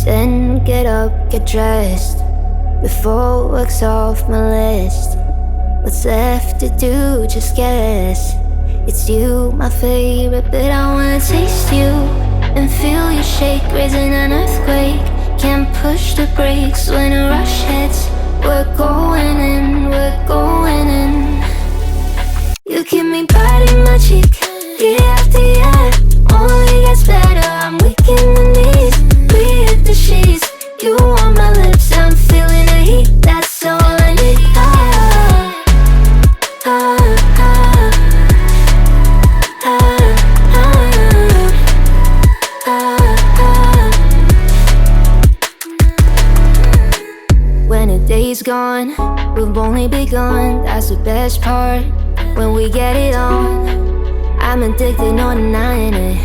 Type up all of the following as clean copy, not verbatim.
Then get up, get dressed, before work's off my list. What's left to do, just guess. It's you, my favorite, but I wanna taste you and feel you shake, raising an earthquake. Can't push the brakes when a rush hits. We're going in, we're going in. You keep me biting my cheek, year after year. Only gets better, I'm weak in the knees. We hit the sheets, you on my lips, I'm feeling the heat. That's all I need. When a day's gone, we've only begun. That's the best part, when we get it on. I'm addicted, no denying it,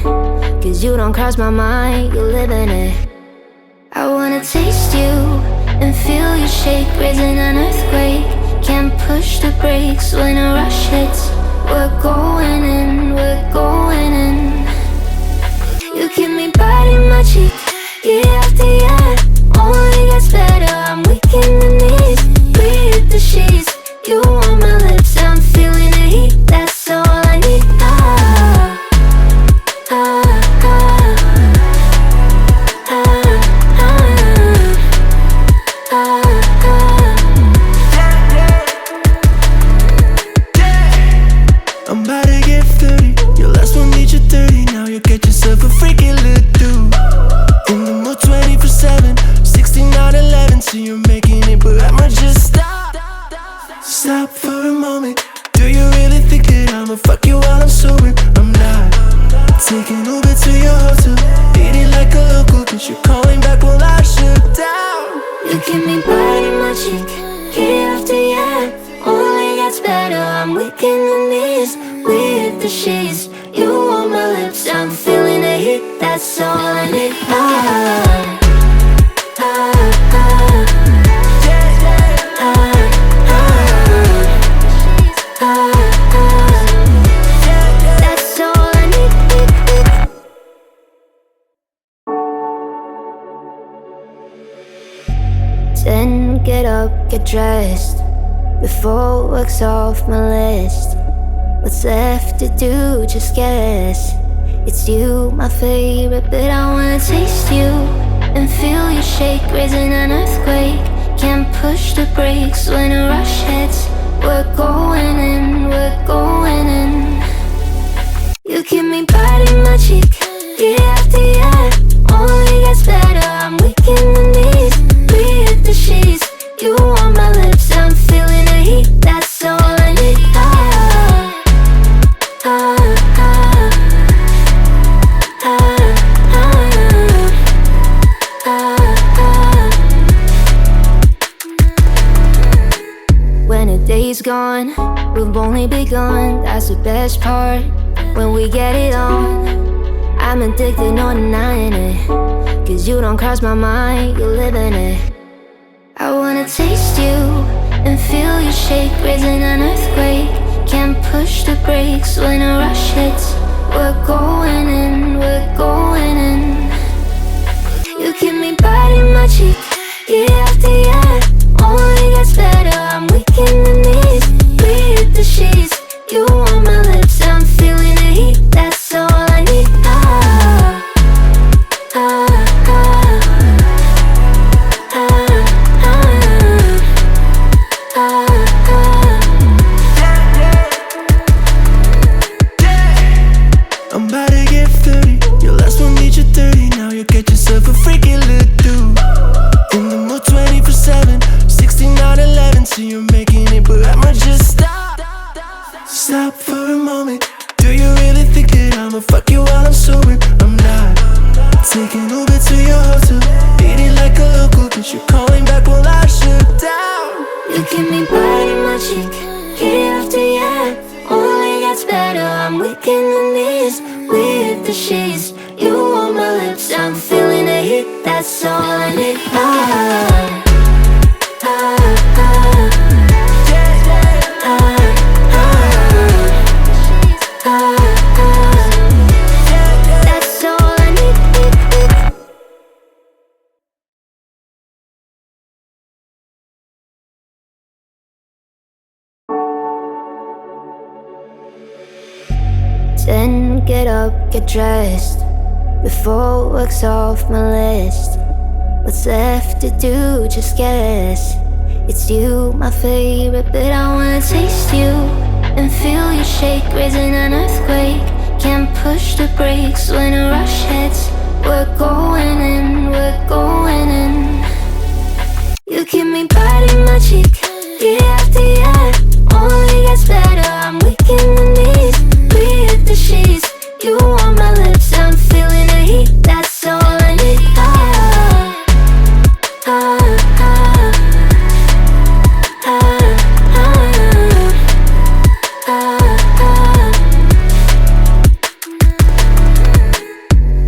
'cause you don't cross my mind, you live in it. I wanna taste you and feel you shake, raising an earthquake. Can't push the brakes when a rush hits. We're going in, we're going in. You keep me biting my cheek, year after year. Only gets better, I'm weak in the knees. We hit the sheets, you on my lips, I'm feeling the heat. That's all I need. I'm about to get 30. Your last one need you 30. Now you get yourself a freaking little dude. In the mood 24/7, 16/11. See you making it, but I'ma just stop. Stop for a moment. Do you really think that I'ma fuck you while I'm sober? I'm not. Taking Uber to your hotel, beat it like a local, 'cause you're calling back while I shut down. You keep me biting my cheek, year after year. Only gets better, I'm weak in the knees. We hit the sheets, you on my lips, I'm feeling the heat. That's all I need. That's all I need. Then get up, get dressed, before work's off my list. What's left to do, just guess. It's you, my favorite, but I wanna taste you and feel you shake, raising an earthquake. Can't push the brakes when a rush hits. We're going in, we're going in. You keep me biting my cheek, year after year. Only gets better, I'm weak in the knees. We hit the sheets, you on my lips, I'm feeling the heat. That's all I need. When a day's gone, we've only begun. That's the best part, when we get it on. I'm addicted, no denying it, 'cause you don't cross my mind, you live in it. I wanna taste you and feel you shake, raising an earthquake. Can't push the brakes when a rush hits. We're going in, we're going in. You keep me biting my cheek, year after year. Only gets better, I'm weak in the knees. We hit the sheets, you on my lips, I'm feeling the heat. That's all I need. I'm about to get 30. Your last one need you 30. Now you get yourself a freaking little dude. In the mood 24/7, 16/11. See you making it, but I'ma just stop. Stop for a moment. Do you really think that I'ma fuck you while I'm sober? I'm not. Taking Uber to your hotel, beat it like a local, 'cause you're calling back while I shut down. You keep me biting my cheek, year after year. Only gets better, I'm weak in the knees. We hit the sheets, you on my lips, I'm feeling the heat. That's all I need. get up, get dressed. Before work's off my list. What's left to do, just guess. It's you, my favorite, but I wanna taste you and feel you shake, raising an earthquake. Can't push the brakes when a rush hits. We're going in, we're going in. You keep me biting my cheek, year after year. Only gets better, I'm weak in the knees. We hit the sheets, you on my lips, I'm feeling the heat. That's all I need.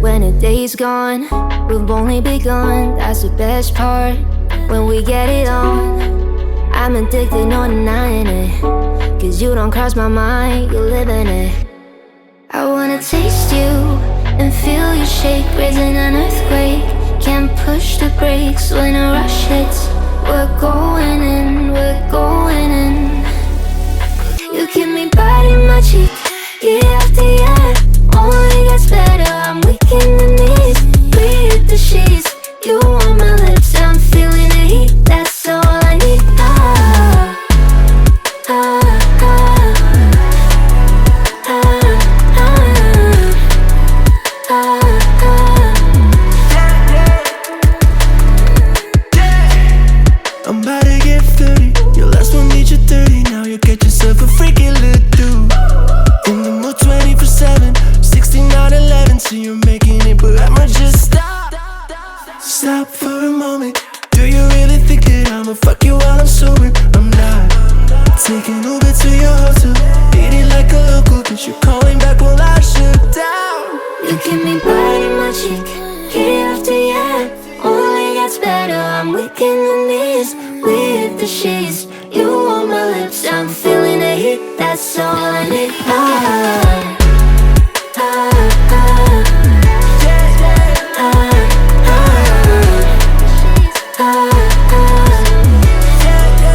When a day's gone, we've only begun. That's the best part, when we get it on. I'm addicted, no denying it. Cause you don't cross my mind, you live in it. I wanna taste you and feel you shake, raising an earthquake. Can't push the brakes when a rush hits. We're going in, we're going in. You keep me biting my cheek, year after year. Only gets better, I'm weak in the knees. We hit the sheets, you on my lips, I'm feeling the heat. That's all I need. I'm about to get 30. Your last one needs you 30. Now you get yourself a freaky little dude. In the mood 24/7, 16/11. So you're making it, but I'ma just stop for a moment. Do you really think that I'ma fuck you while I'm sober? I'm not. Taking Uber to your hotel, eating like a local, cause you're calling back while I shut down. You keep me biting my cheek, year after year. Only gets better, I'm weak in the knees. We hit the sheets, you on my lips, I'm feeling the heat. That's all I need.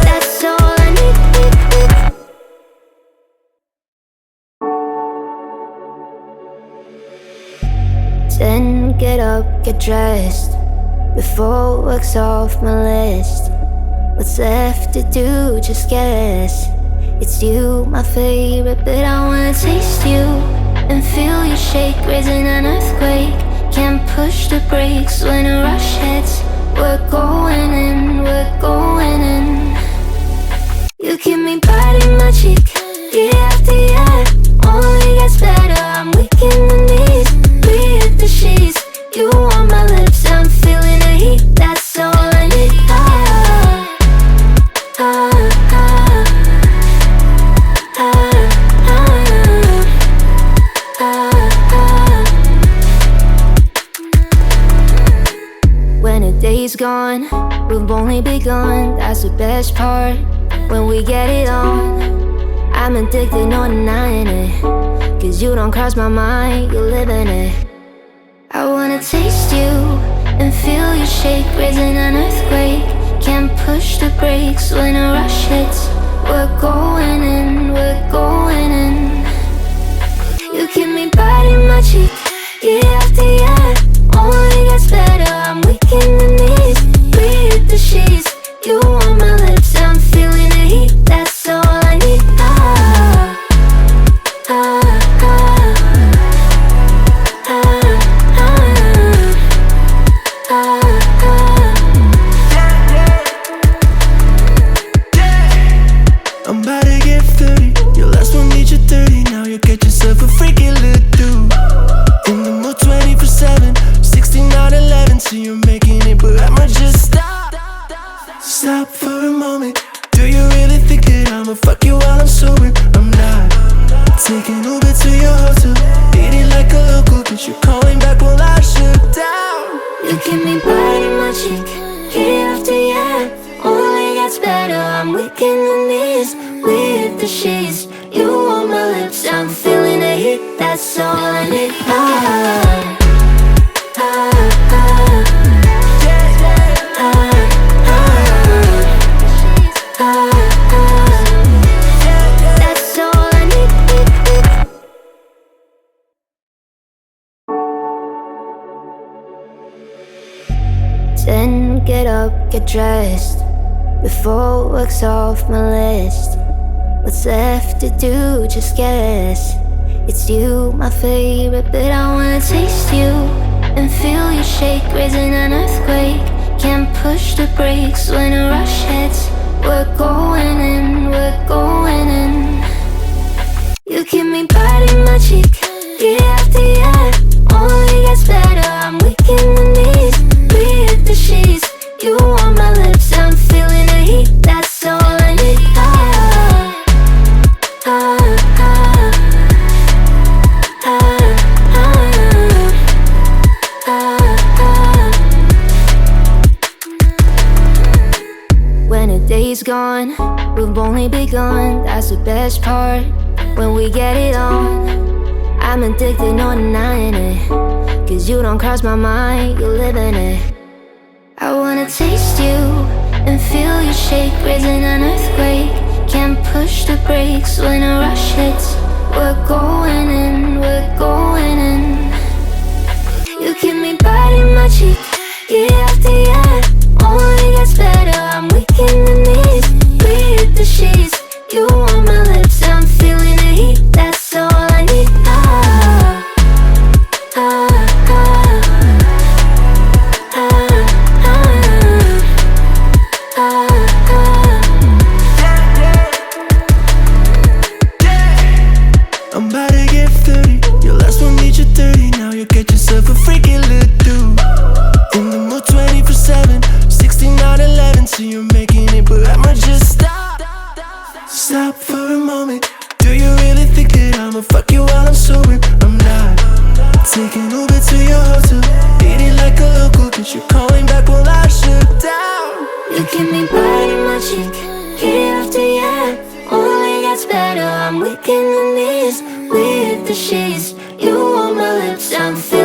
That's all I need. Then get up, get dressed. Before work's off my list. What's left to do, just guess. It's you, my favorite, but I wanna taste you and feel you shake, raising an earthquake. Can't push the brakes when a rush hits. We're going in, we're going in. You keep me biting my cheek, year after year. Only gets better, I'm weak in the knees. We hit the sheets, you on my lips, I'm feeling the heat. That's all I need. When a day's gone, we've only begun. That's the best part, when we get it on. I'm addicted, no denying it. Cause you don't cross my mind, you live in it. I wanna taste you and feel you shake, raising an earthquake. Can't push the brakes when a rush hits. We're going in, we're going in. You keep me biting my cheek, year after year. Only gets better, I'm weak in the knees. We hit the sheets, you on my lips, I'm feeling the heat. That's all I need. I'm about to get 30. Your last one needs you 30. Now you get yourself a freaky little dude. 10, get up, get dressed. Before work's off my list. What's left to do, just guess. It's you, my favorite, but I wanna taste you and feel you shake, raising an earthquake. Can't push the brakes when a rush hits. We're going in, we're going in. You keep me biting my cheek, year after year. Only gets better, I'm weak in the knees. We hit the sheets, you on my lips, I'm feeling the heat. That's all I need. When a day's gone, we've only begun. That's the best part, when we get it on. I'm addicted, no denying it. Cause you don't cross my mind, you live in it. I wanna taste you and feel you shake, raising an earthquake. Can't push the brakes when a rush hits. We're going in, we're going in. You keep me biting my cheek, year after year. Only gets better, I'm weak in the knees. We hit the sheets, you on my lips, I'm feeling the heat. That's all I need. I'm about to get 30. Your last one made you 30. Now you get yourself a freaky little dude. In the mood 24/7, 16/11. So you're making it, but I'ma just stop. Stop for a moment. Do you really think that I'ma fuck you while I'm sober? I'm not. Taking Uber to your hotel, eating like a local, cause you're calling back while I shut down. You keep me biting my cheek, year after year. Only gets better, I'm weak in the knees. We hit the sheets, you on my lips, I'm feeling